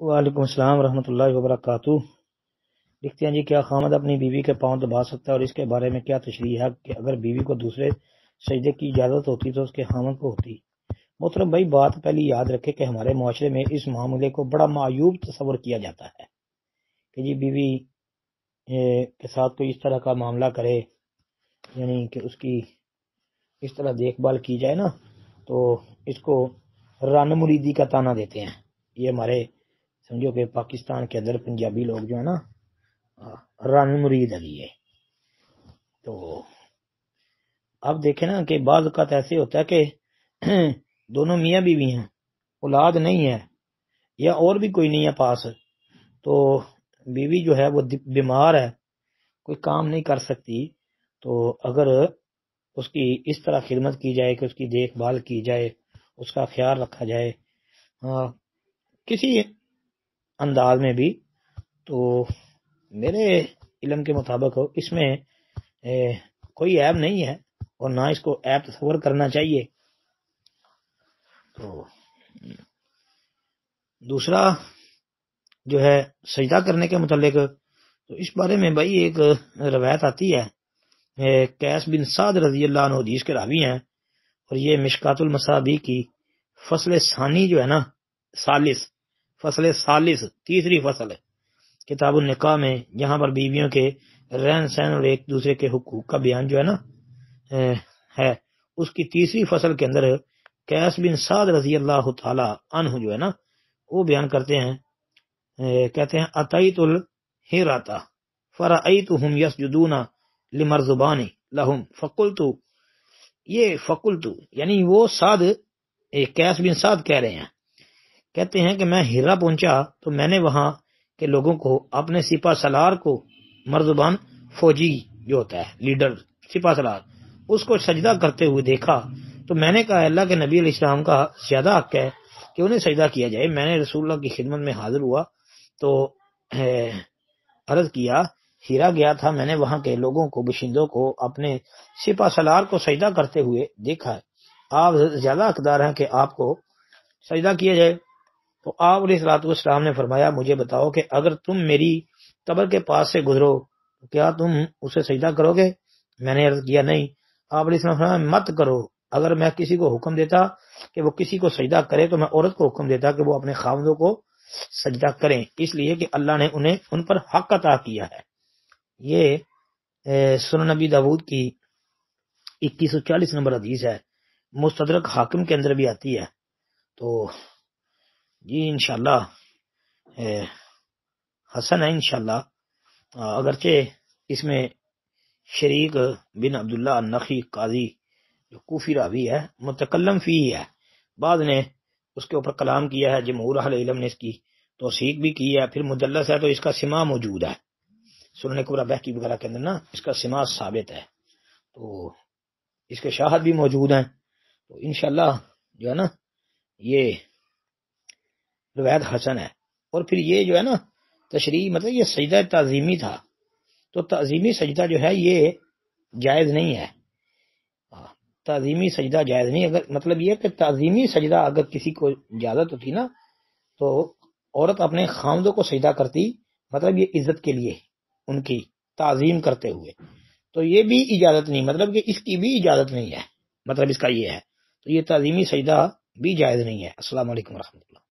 وعلیکم السلام ورحمۃ اللہ وبرکاتہ۔ لکھتے ہیں جی، کیا خامد اپنی بیوی کے پاؤں دبا سکتا ہے اور اس کے بارے میں کیا تشریح ہے کہ اگر بیوی کو دوسرے سجدے کی اجازت ہوتی تو اس کے خامد کو ہوتی؟ محترم بھائی، بات پہلی یاد رکھے کہ ہمارے معاشرے میں اس معاملے کو بڑا معیوب تصور کیا جاتا ہے کہ جی بیوی کے ساتھ کوئی اس طرح کا معاملہ کرے، یعنی کہ اس کی اس طرح دیکھ بھال کی جائے نا، تو اس کو رن مریدی کا تانا دیتے ہیں۔ یہ ہمارے سمجھو کہ پاکستان کے اندر پنجابی لوگ جو ہے نا، رن مرید ہے یہ۔ تو اب دیکھیں نا کہ بعض اوقات ایسے ہوتا ہے کہ دونوں میاں بیوی ہیں، اولاد نہیں ہے یا اور بھی کوئی نہیں ہے پاس، تو بیوی جو ہے وہ بیمار ہے، کوئی کام نہیں کر سکتی، تو اگر اس کی اس طرح خدمت کی جائے کہ اس کی دیکھ بھال کی جائے، اس کا خیال رکھا جائے کسی انداز میں بھی، تو میرے علم کے مطابق اس میں کوئی عیب نہیں ہے اور نہ اس کو عیب تصور کرنا چاہیے۔ تو دوسرا جو ہے سجدہ کرنے کے متعلق، تو اس بارے میں بھائی ایک روایت آتی ہے، قیس بن سعد رضی اللہ عنہ حدیث کے راوی ہیں، اور یہ مشکات المصابیح کی فصل ثانی جو ہے نا، فصل ثالث تیسری فصل ہے کتاب النکاح میں، جہاں پر بیویوں کے رہن سہن اور ایک دوسرے کے حقوق کا بیان جو ہے نا ہے، اس کی تیسری فصل کے اندر قیس بن سعد رضی اللہ تعالی عنہ جو ہے نا، وہ بیان کرتے ہیں، کہتے ہیں اتیت الحراتا فرأیتہم یسجدون لمرزبان لہم فقلت، یہ فقلت یعنی وہ سعد قیس بن سعد کہہ رہے ہیں، کہتے ہیں کہ میں ہیرا پہنچا تو میں نے وہاں کے لوگوں کو اپنے سپہ سالار کو، مرزبان فوجی جو ہوتا ہے لیڈر سپہ سالار، اس کو سجدہ کرتے ہوئے دیکھا، تو میں نے کہا اللہ کے نبی علیہ السلام کا زیادہ حق ہے کہ انہیں سجدہ کیا جائے۔ میں نے رسول اللہ کی خدمت میں حاضر ہوا تو عرض کیا، ہیرا گیا تھا، میں نے وہاں کے لوگوں کو، باشندوں کو، اپنے سپہ سالار کو سجدہ کرتے ہوئے دیکھا ہے، آپ زیادہ حقدار ہیں کہ آپ کو سجدہ کیا جائے۔ تو آپ علیہ السلام نے فرمایا مجھے بتاؤ کہ اگر تم میری قبر کے پاس سے گزرو تو کیا تم اسے سجدہ کرو گے؟ میں نے عرض کیا نہیں۔ آپ علیہ السلام نے فرمایا مت کرو، اگر میں کسی کو حکم دیتا کہ وہ کسی کو سجدہ کرے تو میں عورت کو حکم دیتا کہ وہ اپنے خاوندوں کو سجدہ کریں، اس لیے کہ اللہ نے انہیں ان پر حق عطا کیا ہے۔ یہ سنن نبی داؤد کی 2140 نمبر حدیث ہے، مستدرک حاکم کے اندر بھی آتی ہے۔ تو جی انشاءاللہ حسن ہے انشاءاللہ، اگرچہ اس میں شریک بن عبداللہ النخعی قاضی جو کوفی راوی ہے متکلم فی ہے، بعد نے اس کے اوپر کلام کیا ہے، جمہور اہل علم نے اس کی توثیق بھی کی ہے، پھر مدلس ہے تو اس کا سماع موجود ہے، سنن کبریٰ بہقی وغیرہ کے اندر نا اس کا سماع ثابت ہے، تو اس کے شاہد بھی موجود ہیں، تو انشاءاللہ جو ہے نا یہ روایت حسن ہے۔ اور پھر یہ جو ہے نا تشریح، مطلب یہ سجدہ تعظیمی تھا، تو تعظیمی سجدہ جو ہے یہ جائز نہیں ہے، تعظیمی سجدہ جائز نہیں، اگر مطلب یہ کہ تعظیمی سجدہ اگر کسی کو اجازت ہوتی نا تو عورت اپنے خاوندوں کو سجدہ کرتی، مطلب یہ عزت کے لیے ان کی تعظیم کرتے ہوئے، تو یہ بھی اجازت نہیں، مطلب کہ اس کی بھی اجازت نہیں ہے، مطلب اس کا یہ ہے، تو یہ تعظیمی سجدہ بھی جائز نہیں ہے۔ السلام علیکم ورحمۃ اللہ۔